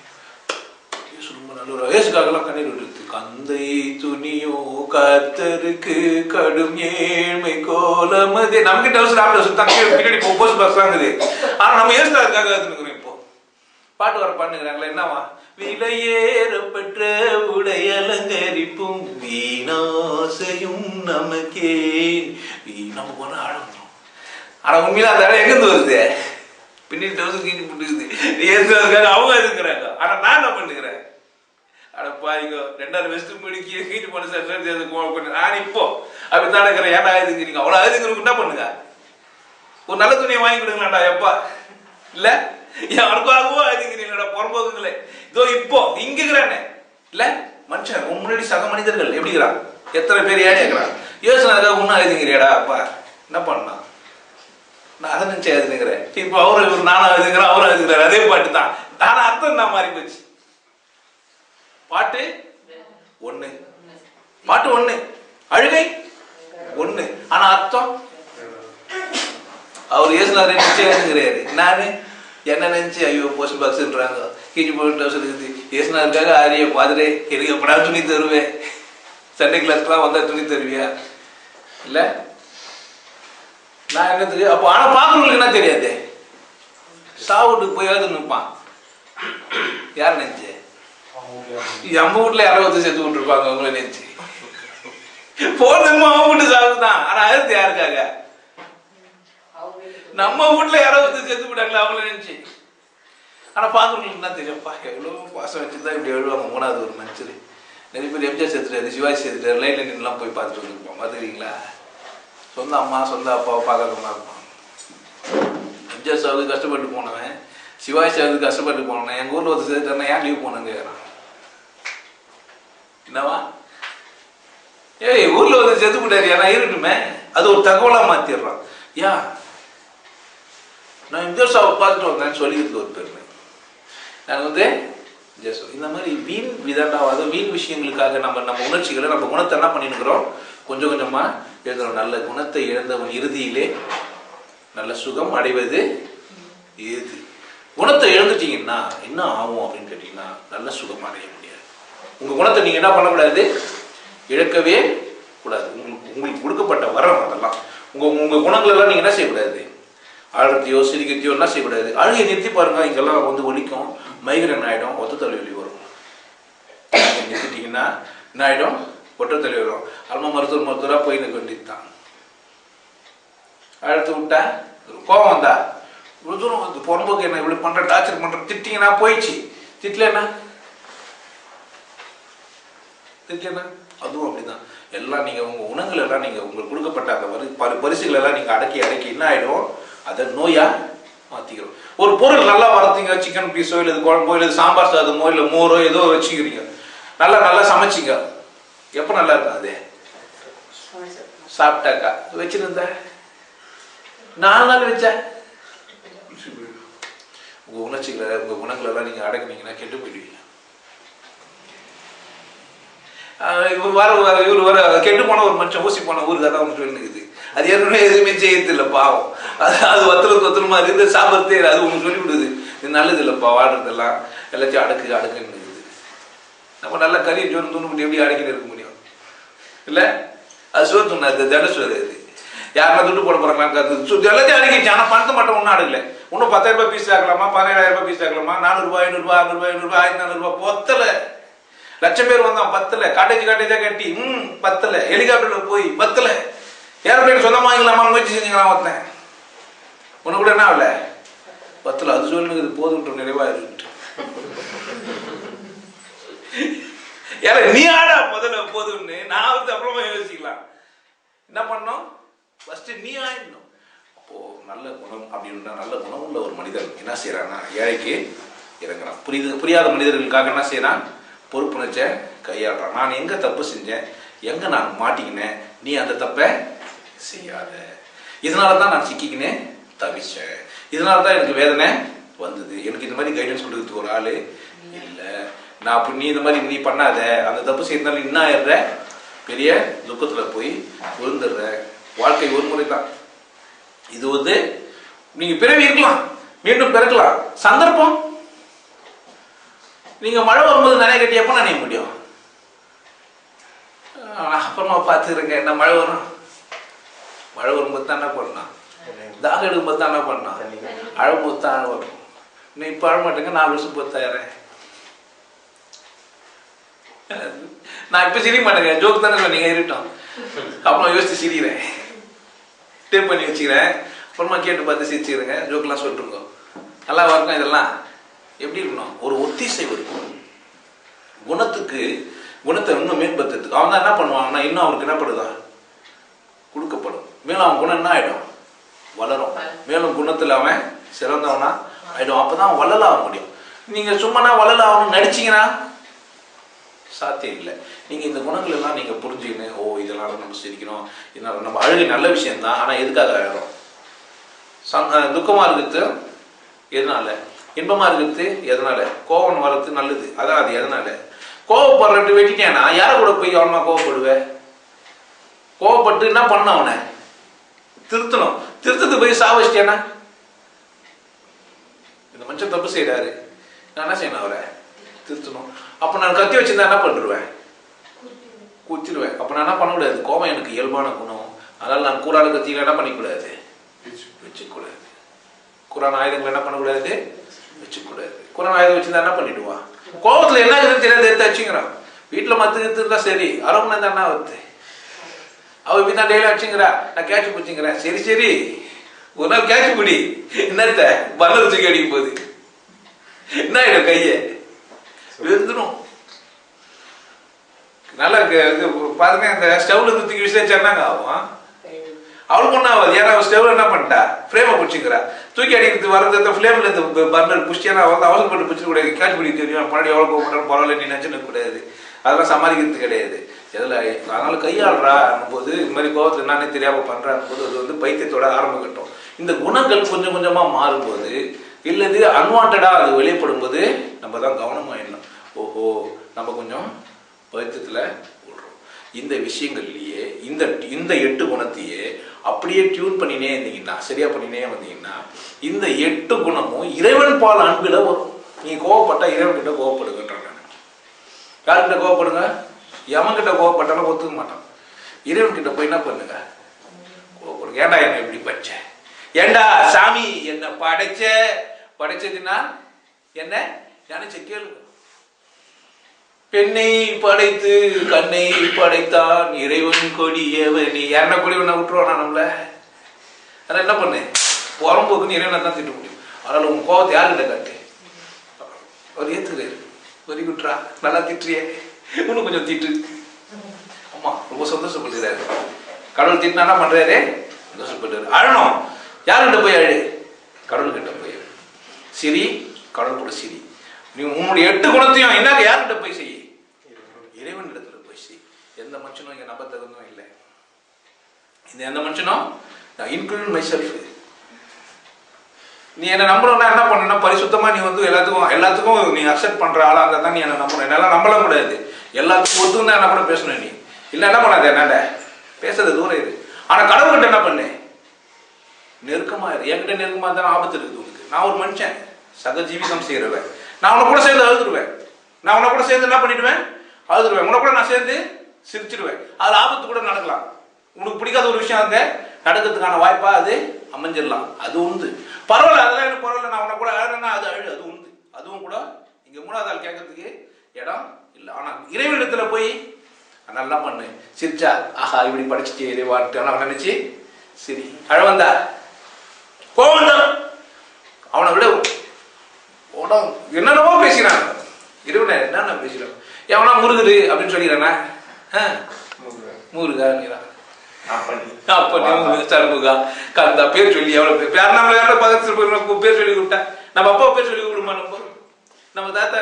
ஏசுக்காகலாம் கண்ணீர் விடுறது. கந்தை துணியோ கர்த்தருக்கு கடும் ஏழ்மை கோலமதே. நமக்கு பின்னாடி போஸ்ட் பாக்ஸ் வாங்குது. ஆனா நம்ம ஏசுக்காக இருக்கிறோம். இப்போ பாட்டு வர பண்ணுங்கிறாங்களா? என்னவா? விலையேற பெற்ற உடை அலங்கரிப்பும் வீணாசையும் நமக்கே. நம்ம போனா ஆடணும். ஆனா உண்மையில அந்த இடம் எங்கிருந்து வருது? பின்னாடி டவுசர் கீழ் போட்டுக்குது. ஏசுக்காக அவங்க இருக்கிறாங்க. ஆனா நான் என்ன பண்ணுகிறேன்? அட பாருங்க 2 வெஸ்ட் முடிக்க கீட்டு பண்ண சார் நான் இப்போ அப்படி தான் இருக்கிறேன். ஏன்டா இதுங்கிறீங்க? அவ்வளோ அதுங்கிறவங்க என்ன பண்ணுங்க? ஒரு நல்ல துணியை வாங்கி கொடுங்களாடா எப்பா இல்ல யாருக்காகவோ அதுங்கிறீங்களா? புறம்போக்குங்களே இதோ இப்போ இங்க இருக்கிறானே இல்ல மனுஷன் உன் முன்னாடி சக மனிதர்கள் எப்படிங்கிறான்? எத்தனை பேர் ஏழைக்கிறான்? யோசனை ஒன்னும் எழுதுங்கிறியாடா அப்பா என்ன பண்ணலாம்? நான் அதை நினைச்சு எழுதுங்கிறேன். இப்போ அவரு நானும் எழுதுங்கிறேன், அவரும் எழுதுங்கிறாரு. அதே பாட்டு தான். ஆனா அர்த்தம் நான் மாறி போச்சு. பாட்டு ஒண்ணு, பாட்டு ஒண்ணு, அழுகை ஒண்ணு, ஆனா அர்த்தம் அவர் ஏசுனார் நினைச்சுங்கிறாரு. நானு என்ன நினைச்சு ஐயோ போஸ்ட் பாக்ஸ்ன்றாங்க கீழே போட்டு சொல்லுது. ஏசுனாருக்காக ஆரிய பாதுரே எனக்கு எப்படா துணி தருவேன்? சண்டே கிளாஸ்க்குலாம் வந்தா துணி தருவியா? இல்ல நான் என்ன தெரியும் அப்போ. ஆனா பாக்குறவங்களுக்கு என்ன தெரியாது? சாவுட்டுக்கு போயாவது நிற்பான். யார் நினைச்சு? நம்ம வீட்டுல யாரோ வந்து சேர்த்து விட்டுருப்பாங்க அவங்கள நினைச்சு. போனதுமா அவன் வீட்டு சாவுதான். ஆனா அது யாருக்காக? நம்ம வீட்டுல யாரோ வந்து சேர்த்து விட்டாங்களா அவங்கள நினைச்சு. ஆனா பாக்குறவங்களுக்கு என்ன தெரியும்ப்பா எவ்வளவு பாசம் வச்சுதான் இப்படி எழுவாங்க. 3வது ஒரு மனுஷரு நிறைய பேர் எம்ஜிஆர் சேர்த்துட்டாரு, சிவாஜி சேர்த்துட்டாரு, லைன்ல நின்றுலாம் போய் பார்த்துட்டு வந்துருப்போம். பார்த்துக்கிறீங்களா? சொந்த அம்மா சொந்த அப்பாவை பார்க்காதவங்களா இருப்பான். எம்ஜிஆர் சாவுக்கு கஷ்டப்பட்டு போனவன், சிவாஜி சாவுக்கு கஷ்டப்பட்டு போனவன், எங்க ஊர்ல வந்து சேர்த்துட்டா ஏன் லீவ் போனேன்னு கேட்கறான். என்னவா ஏய் ஊர்ல வந்து செத்து போட்டாரு ஏன்னா இருக்கட்டுமே, அது ஒரு தகவலா மாத்திடுறான். ஏன் நான் எம்ஜிஆர் சாவை பார்த்துட்டு வந்தேன்னு சொல்லிக்கிறது ஒரு பெருமை. நான் வந்து இந்த மாதிரி வீண் விதண்டாவாத வீண் விஷயங்களுக்காக நம்ம உணர்ச்சிகளை நம்ம குணத்தை என்ன பண்ணிருக்கிறோம்? கொஞ்சம் கொஞ்சமா எழுதுறோம். நல்ல குணத்தை இழந்தவன் இறுதியிலே நல்ல சுகம் அடைவது ஏது? குணத்தை எழுந்துட்டீங்கன்னா என்ன ஆகும் அப்படின்னு கேட்டீங்கன்னா நல்ல சுகம் அடைய முடியாது. உங்க குணத்தை நீங்க என்ன பண்ணக்கூடாது, இழக்கவே கூடாது. உங்களுக்கு கொடுக்கப்பட்ட வரம் அதெல்லாம். உங்க குணங்கள் எல்லாம் நீங்க என்ன செய்யக்கூடாது, அழுத்தையோ சிரிக்கத்தையோ என்ன செய்யக்கூடாது. அழுகை நிறுத்தி பாருங்க, இங்கெல்லாம் வந்து ஒலிக்கும், மைக்ரேன் ஆயிடும், ஒத்த தலைவலி வரும். நிறுத்திட்டீங்கன்னா என்ன ஆயிடும், ஒற்ற தலைவலி வரும். அல்மா மருத்துவரா போய் நிற்க வேண்டியது தான். அழுத்து விட்டா கோபம் வந்தா இவ்வளவு தூரம் வந்து பொறுப்புக்கு என்ன இப்படி பண்ற, டார்ச்சர் பண்ற, திட்டிங்கன்னா போயிடுச்சு. திட்டலன்னா அதுவும் அப்படிதான். எல்லாம் நீங்க உங்க உணங்கள் எல்லாம் நீங்க உங்களுக்கு கொடுக்கப்பட்ட அந்த பரிசுகள் எல்லாம் நீங்க அடக்கி என்ன ஆயிடும், அதை நோயா மாத்திக்கிறோம். ஒரு பொருள் நல்லா வளர்த்தீங்க, சிக்கன் பீஸோ இல்லை குழம்போ இல்லை சாம்பார் சாதமோ இல்லை மோரோ ஏதோ வச்சுக்கிறீங்க, நல்லா சமைச்சிங்க, எப்ப நல்லா இருக்கும் அது சாப்பிட்டாக்கா. வச்சிருந்த 4 நாள் வச்ச உங்க உணர்ச்சிகளை உங்க குணங்களை எல்லாம் நீங்க அடக்குனீங்கன்னா கெட்டு போயிடுவீங்க. இவர் வர கெட்டு போன ஒரு மனுஷன் ஊசி போன ஊருக்கு தான் ஒன்று சொல்லிருக்குது. அது ஏற்கனவே எதுவுமே செய்யறது இல்லை பாவம். அது வத்தலுமா இருந்து சாப்பிட்றதே அது ஒன்று சொல்லி விடுது, இது நல்லது இல்லைப்பா வாடுறதெல்லாம், எல்லாத்தையும் அடக்குன்னு. நம்ம நல்லா கறி சோறு தூண்டு எப்படி அடக்கிட்டு இருக்க முடியும் இல்லை? அது சோறு தூணாது, தண்டசோறு. அது யாருன்னா துட்டு போட போறாங்க, எல்லாத்தையும் அடக்கிடுச்சு. ஆனால் பணத்தை மட்டும் ஒன்றும் அடக்கல. இன்னும் 10,000 ரூபாய் பீஸ் ஆக்கலாமா, 17,000 ரூபாய் பீஸ் ஆக்கலாமா, 400 ரூபாய் 500 ரூபாய் 600 ரூபாய் 500 ரூபாய் 1400 ரூபாய் பொத்தல. லட்சம் பேர் வந்தான் பத்தல, காட்டேஜா கட்டி பத்தல, ஹெலிகாப்டர்ல போய் பத்தல, ஏரோப்ளைன் சொந்தமா வாங்கலாமா முயற்சி செஞ்சீங்களா ஒருத்தன், உனக்கு கூட என்ன ஆகல பத்தல. அது சொல்லுங்க போதுன்ற நிறைவா இருக்கு. ஏன்னா நீ ஆடா முதல்ல போதும்னு நான் வந்து அப்புறமா யோசிக்கலாம். என்ன பண்ணோம், ஃபர்ஸ்ட் நீ ஆயிடணும். அப்போ நல்ல குணம் அப்படின்னா, நல்ல குணம் உள்ள ஒரு மனிதன் என்ன செய்யறான்னா ஏழைக்கு இறங்குறான். புரியாத மனிதர்களுக்காக என்ன செய்யறான், பொறுப்புணர்ச்ச கையாடுறான். நான் எங்க தப்பு செஞ்சேன், எங்க நான் மாட்டிக்கினேன், நீ அந்த தப்பை செய்யாத. இதனாலதான் நான் சிக்கிக்கினேன், தவிச்சேன், இதனாலதான் எனக்கு வேதனை வந்தது. எனக்கு இந்த மாதிரி கைடன்ஸ் கொடுக்கறதுக்கு ஒரு ஆளு இல்லை. நான் அப்படி நீ இந்த மாதிரி நீ பண்ணாத, அந்த தப்பு செய்யறதுனால என்ன ஆயிடுற, பெரிய துக்கத்துல போய் விழுந்துடுற. வாழ்க்கை ஒரு முறை தான். இது வந்து நீங்க பிறவி இருக்கலாம், மீண்டும் பிறக்கலாம், சந்தர்ப்பம். நீங்க மழை வரும்போது நனைய கட்டி எப்ப நனைய முடியும், அப்புறமா பார்த்துக்கிறேங்க. என்ன மழை வரும், மழை வரும்போது தான் என்ன பண்ணலாம், தாக எடுக்கும்போது தான் என்ன பண்ணலாம், அழும்போது தான் அழ வரும். நீ இப்ப அழ மாட்டேங்க, 4 வருஷம் போது தயாரேன். நான் இப்ப சிரிக்க மாட்டேங்க, ஜோக் தானே சொன்னீங்க, இருக்கட்டும். அப்புறம் யோசிச்சு சிரிக்கிறேன், டேப் பண்ணி வச்சுக்கிறேன், அப்புறமா கேட்டு பார்த்து சிரிச்சுக்கிறேங்க. ஜோக்கெல்லாம் சொல்லிட்டுருங்க, நல்லா இருக்கும். இதெல்லாம் எப்படி இருக்கணும், ஒரு ஒத்திசைவு இருக்கும். குணத்தை இன்னும் மேம்படுத்துறதுக்கு அவன் தான் என்ன பண்ணுவாங்கன்னா, இன்னும் அவனுக்கு என்ன படுதா கொடுக்கப்படும். மேலும் அவன் குணம் என்ன ஆயிடும், வளரும். மேலும் குணத்துல அவன் சிறந்தவனா ஆயிடும். அப்பதான் வளர ஆக முடியும். நீங்க சும்மா வளர ஆகணும்னு நடிச்சீங்கன்னா சாத்தியம் இல்லை. நீங்க இந்த குணங்கள் எல்லாம் நீங்க புரிஞ்சுக்கின்னு, ஓ இதனால நம்ம சிரிக்கணும், இதனால நம்ம அழுகை நல்ல விஷயம் தான், ஆனா எதுக்காக அழகிறோம், துக்கமா இருக்கிறது எதனால, இன்பமா இருக்கிறது எதனால, கோபம் வர்றது நல்லது, அதான் அது எதனால. கோவப்படுறது வெட்டிட்டேன்னா யாரை கூட போய் அவனா கோவப்படுவேன், கோவப்பட்டு என்ன பண்ண அவனை திருத்தணும், திருத்தத்துக்கு போய் சாவச்சிட்டேன்னா இந்த மனுஷன் தப்பு செய்யறாரு, நான் என்ன செய்யணும், அவரை திருத்தணும். அப்ப நான் கத்தி வச்சிருந்தா என்ன பண்ணிடுவேன், குத்திடுவேன். அப்ப நான் என்ன பண்ணக்கூடாது, கோபம் எனக்கு இயல்பான குணம், அதனால நான் கூறான கத்தியில என்ன பண்ணிக்கூடாது, வச்சுக்கூடாது. குரான் ஆயுதங்கள் என்ன பண்ணக்கூடாது, வச்சுக்கூடாது. குரான் ஆயுதம் வச்சிருந்தா என்ன பண்ணிடுவான், கோபத்துல என்ன இருக்குன்னு தெரியாது எடுத்து வச்சுங்கிறான். வீட்டுல மத்து இருந்தா சரி, அரவணை தான் என்ன வருது, அவ இப்படி தான் டெய்லி வச்சுங்கிறா, நான் கேட்ச் பிடிச்சிங்கிறேன். சரி ஒரு நாள் கேட்ச் பிடி, என்னத்த பல்ல வச்சு அடிக்கும் போது என்ன ஆயிடும், கைய வெந்துடும். நல்லா பாருங்க, அந்த ஸ்டவ்ல இருந்து தூக்கி விசாரிச்சாங்க ஆகும், அவளுக்கு ஒன்றும் ஆகாது. ஏன்னா ஸ்டவ்ல என்ன பண்ணிட்டா, ஃப்ரேமை பிடிச்சிக்கிறா, தூக்கி அடிக்கிறது வரது ஃப்ளேம்ல இருந்து பர்னர் பிடிச்சியா வந்து அவசரப்பட்டு பிடிச்சிக்க கூடாது. கேட்ச் பிடிக்க தெரியும், பன்னாடி எவ்வளோ கோவப்பட்டாலும் பரவாயில்ல நீ நினச்சுன்னு கூடாது, அதெல்லாம் சமாளிக்கிறது கிடையாது. எதில் அதனால கையாளுறா போது இந்த மாதிரி கோபத்தில் என்னன்னே தெரியாம பண்றான்னு போது அது வந்து பைத்தியத்தோட ஆரம்ப கட்டம். இந்த குணங்கள் கொஞ்சம் கொஞ்சமா மாறும்போது இல்லது அன்வான்டா அது வெளியப்படும் போது நம்ம தான் கவனமா என்ன, ஓஹோ நம்ம கொஞ்சம் பைத்தியத்துல விடுறோம். இந்த விஷயங்கள்லயே இந்த இந்த 8 குணத்தையே அப்படியே டியூன் பண்ணினே இருந்தீங்கன்னா, சரியா பண்ணினே வந்தீங்கன்னா, இந்த 8 குணமும் இறைவன் பால் அன்பில் வரும். நீங்க கோவப்பட்டா இறைவன் கிட்ட கோவப்படுங்கன்றாங்க. யாருக்கிட்ட கோவப்படுங்க? எவன் கிட்ட கோவப்பட்டாலும் ஒத்துக்க மாட்டான். இறைவன் கிட்ட போய் என்ன பண்ணுங்க, கோவப்படுங்க. ஏண்டா என்ன இப்படி படைச்ச, ஏண்டா சாமி என்ன படைச்சதுன்னா என்ன நினைச்ச கேளுங்க. பெண்ணை படைத்து கண்ணை படைத்தான் இறைவன் கொடியவனி. என்ன கொடியவனை விட்டுருவானா நம்மள? அதான் என்ன பண்ணு, புறம்போக்குன்னு இறைவனை தான் திட்ட முடியும். அதனால உன் கோவத்தை யாருக்கிட்ட காட்டு, அவர் ஏத்துக்காரு. வெரி குட்ரா, நல்லா திட்டுறியே, இன்னும் கொஞ்சம் திட்டு. ஆமா, ரொம்ப சந்தோஷப்பட்டுறாரு. கடவுள் திட்டினா என்ன பண்றாரு? சந்தோஷப்பட்டாரு. அழணும். யாருக்கிட்ட போய் அழு? கடவுள்கிட்ட போய் அழு. சிரி, கடவுள் கூட சிரி. நீ உன்னுடைய 8 குணத்தையும் என்ன யார்கிட்ட போய் செய்ய? இறைவன் இடத்துல போய் செய். எந்த மனுஷனும் இங்க நம்ப தகுந்தவன் இல்லை. இந்த எந்த மனுஷனும், நான் இன்க்ளூட் மை செல்ஃப். நீ என்ன நம்பணும்னா என்ன பண்ணணும்னா, பரிசுத்தமா நீ வந்து எல்லாத்துக்கும் நீ அக்செப்ட் பண்ற ஆளா இருந்தா தான் நீ என்ன நம்பணும். என்னால நம்பலாம் கூடாது. எல்லாத்துக்கும் ஒத்துந்தான் என்ன கூட பேசணும். நீ இல்ல என்ன பண்ணாத, என்னண்ட பேசுறது தூரம் இது. ஆனா கடவுள்கிட்ட என்ன பண்ணு, நெருக்கமா இரு. என்கிட்ட நெருக்கமா இருந்தாலும் ஆபத்து இருக்குது உனக்கு. நான் ஒரு மனுஷன், சக ஜீவிதம் செய்யறவன். நான் உன கூட சேர்ந்து அழுதுருவேன். நான் உன கூட சேர்ந்து என்ன பண்ணிடுவேன், அழுதுருவேன். உன கூட நான் சேர்ந்து சிரிச்சிடுவேன். அது ஆபத்து கூட நடக்கலாம். உனக்கு பிடிக்காத ஒரு விஷயம் அங்க நடக்கிறதுக்கான வாய்ப்பா அது அமைஞ்சிடலாம். அது உண்டு. பரவாயில்ல, அதெல்லாம் எனக்கு பரவாயில்ல. நான் உன கூட அழுறேன்னா அது அழு, அது உண்டு. அதுவும் கூட இங்க 3வது ஆள் கேட்கறதுக்கு இடம் இல்லை. ஆனா இறைவனிடத்துல போய் நல்லா பண்ணு. சிரிச்சா ஆஹா இப்படி படிச்சுட்டு இறைவாட்டு நினைச்சு சரி. அழவந்தா, கோவம் தான், அவனை விட என்னென்னவோ பேசுறாங்க. இறைவனை என்னென்ன பேசுறாங்க. எவனா முருகுது அப்படின்னு சொல்லிடுறானா, முருகா சண்முகா கந்தா பேர் சொல்லி எவ்வளவு பேர் நம்மள யாரும் 10 பேர் சொல்லி கூப்பிட்டா, நம்ம அப்பா பேர் சொல்லி கூப்பிடுமா? நம்ம தாத்தா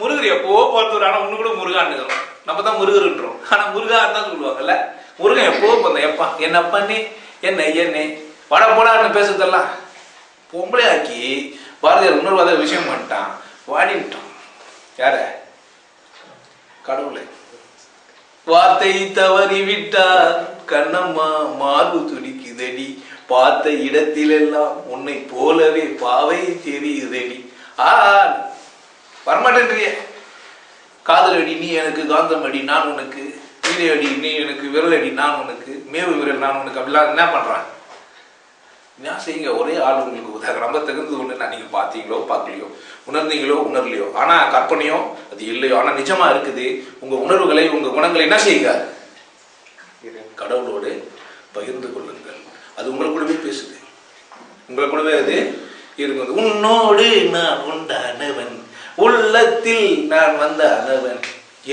முருகர் எப்போ பார்த்து, ஆனா ஒண்ணு கூட முருகான்னு நம்ம தான் முருகருன்றோம். ஆனா முருகான்னு தான் சொல்லுவாங்கல்ல. முருகன் எப்போ பார்த்தோம், எப்பா என்ன பண்ணி என்ன வட போடான்னு பேசுறதெல்லாம் பொம்பளை ஆக்கி பாரதியார் இன்னொரு விஷயம் பண்ணிட்டான், வாடி விட்டான். யார? கடவுளை. வார்த்தை தவறி விட்டார் கண்ணம்மா மார்பு துடிக்குதடி, பார்த்த இடத்திலெல்லாம் உன்னை போலவே பாவை தெரியுதடி. வரமாட்டேன்றிய காதல் அடி நீ எனக்கு, காந்தம் அடி நான் உனக்கு, வீடியோ அடி நீ எனக்கு, விரல் அடி நான் உனக்கு, மேவு விரல் நான் உனக்கு. அப்படிலாம் என்ன பண்றான்? என்ன செய்யுங்க, ஒரே ஆள் உங்களுக்கு உதவி ரொம்ப தகுந்தது ஒண்ணு. நான் நீங்க பாத்தீங்களோ பார்க்கலையோ, உணர்ந்தீங்களோ உணர்லையோ, ஆனா கற்பனையோ அது இல்லையோ, ஆனா நிஜமா இருக்குது. உங்க உணர்வுகளை உங்க குணங்களை என்ன செய்யுங்க, கடவுளோடு பகிர்ந்து கொள்ளுங்கள். அது உங்களுக்கூடவே பேசுது, உங்களுக்கூடவே அது இருக்குது. உன்னோடு நான் உண்டானவன், உள்ளத்தில் நான் வந்த அளவன்,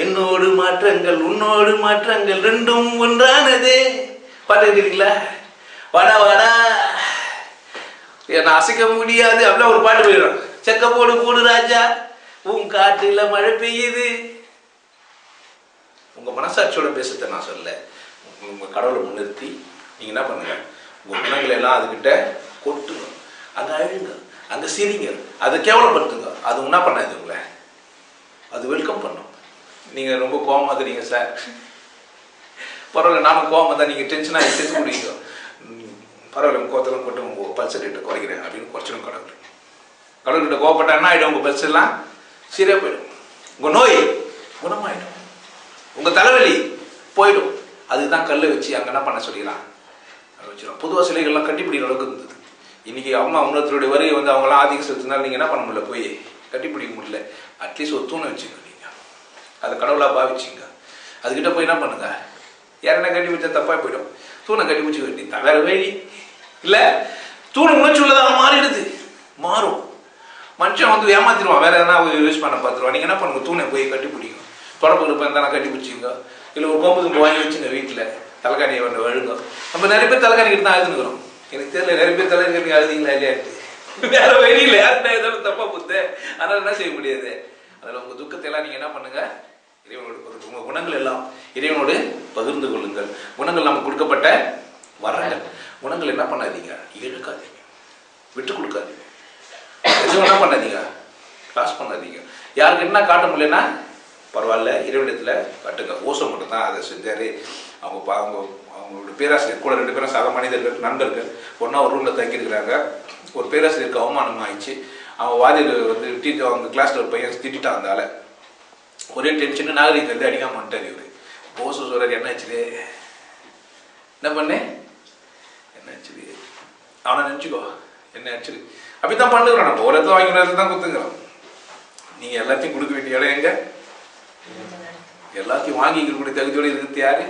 என்னோடு மாற்றங்கள் உன்னோடு மாற்றங்கள் ரெண்டும் ஒன்றானதே. பாட்டுங்களா? வாடா வாடா என்ன அசைக்க முடியாது அப்படிலாம் ஒரு பாட்டு போயிடும். செக்க போடு போடு ராஜா உன் காட்டுல மழை பெய்யுது. உங்க மனசாட்சியோட பேசுறத நான் சொல்ல, உங்க கடவுளை முன்னிறுத்தி நீங்க என்ன பண்ணுங்க, உங்க குணங்களை எல்லாம் அதுகிட்ட கொட்டுங்க, அங்க அழுங்க, அங்க சிரிங்க, அதை கேவலப்படுத்துங்க. அது என்ன பண்ணாது உங்களை, அது வெல்கம் பண்ணும். நீங்க ரொம்ப கோவமா இருக்கிறீங்க சார், பரவாயில்ல நானும் கோவமா தான், நீங்க டென்ஷனா சேர்த்து முடியுங்க, பரவாயில்ல கோத்தலும் கொட்டு உங்க பல்ஸ் ரேட்டை குறைக்கிறேன் அப்படின்னு குறைச்சிடும் கடவுள். கடவுள்கிட்ட கோவப்பட்டா என்ன ஆயிடும், உங்க பல்ஸ் எல்லாம் சரியா போயிடும், உங்க நோய் குணமாயிடும், உங்க தலைவலி போயிடும். அதுதான் கல்லை வச்சு அங்க என்ன பண்ண சொல்லிக்கலாம் வச்சிடும். பொதுவாக சிலைகள்லாம் கட்டிப்பிடிக்கிற அளவுக்கு இருந்தது. இன்னைக்கு அம்மா உணர்த்தருடைய வருகை வந்து அவங்களாம் ஆதிக்க செலுத்தினாலும் நீங்க என்ன பண்ண முடியல, போய் கட்டிப்பிடிக்க முடியல. அட்லீஸ்ட் ஒரு தூணை வச்சுங்க, நீங்க அதை கடவுளா பாவிச்சிங்க. அதுக்கிட்ட போய் என்ன பண்ணுங்க, யாரென்ன கட்டி வச்சா தப்பா போயிடும். தூணை கட்டி வச்சு வேண்டி வேற வழி இல்ல. தூணை உணர்ச்சி உள்ளதாக மாறிடுது, மாறும். மனுஷன் வந்து ஏமாத்திடுவான், வேற எதனா யூஸ் பண்ண பார்த்துருவான். நீங்க என்ன பண்ணுங்க, தூணை போய் கட்டி பிடிக்கும். தொடர்பு இருந்தா கட்டி பிடிச்சிங்க, இல்லை ஒரு கொம்பு தும்பு வாங்கி வச்சுங்க வீட்டில், தலைக்காணியை வந்து வழுங்க. நம்ம நிறைய பேர் தலைக்காணிக்கிட்டு தான் அழுதுனுக்கிறோம். எனக்கு தெரியல நிறைய பேர் தலைக்காணிக்கு அழுதிங்களா இல்லையாட்டு, வேற வழியில் யாருன்னா ஏதாவது தப்பா போகுது, அதனால என்ன செய்ய முடியாது. அதில் உங்க துக்கத்தை எல்லாம் நீங்க என்ன பண்ணுங்க, இறைவனோடு பகிர்ந்து, உங்க குணங்கள் எல்லாம் இறைவனோடு பகிர்ந்து கொள்ளுங்கள். குணங்கள் நமக்கு கொடுக்கப்பட்ட வரங்கள். குணங்கள் என்ன பண்ணாதீங்க, இழுக்காதீங்க, விட்டு கொடுக்காதீங்க, எதுவும் என்ன பண்ணாதீங்க, கிளாஸ் பண்ணாதீங்க. யாருக்கு என்ன காட்ட முடியலன்னா பரவாயில்ல இறைவிடத்தில் கட்டுங்க. ஓசோ மட்டும் தான் அதை செஞ்சார். அவங்களோட பேராசிரியர் கூட 2 பேரும் சக மனிதர்கள் நண்பர்கள் ஒன்றா ஒரு ரூமில் தங்கியிருக்கிறாங்க. ஒரு பேராசிரியருக்கு அவமானம் ஆயிடுச்சு. அவன் வாதியில் வந்து அவங்க கிளாஸில் ஒரு பையன் திட்டான். அந்த ஆளை ஒரே டென்ஷனு நாகரிகத்தை வந்து அடிக்காம வந்துட்டார் இவர். ஓசோ சொல்கிறார், என்ன ஆச்சுது, என்ன பண்ணேன், என்ன ஆச்சுது, அவனை நினச்சிக்கோ, என்ன ஆச்சுது. அப்படி தான் பண்ணுறோம். நம்ம ஒரு இடத்துல வாங்கி தான் கொடுத்துக்கிறோம். நீங்கள் எல்லாத்தையும் கொடுக்க வேண்டிய இடம் எங்க? எல்லாத்தையும் வாங்கிக்கக்கூடிய தகுதியோடு இருக்கிறது யாரு?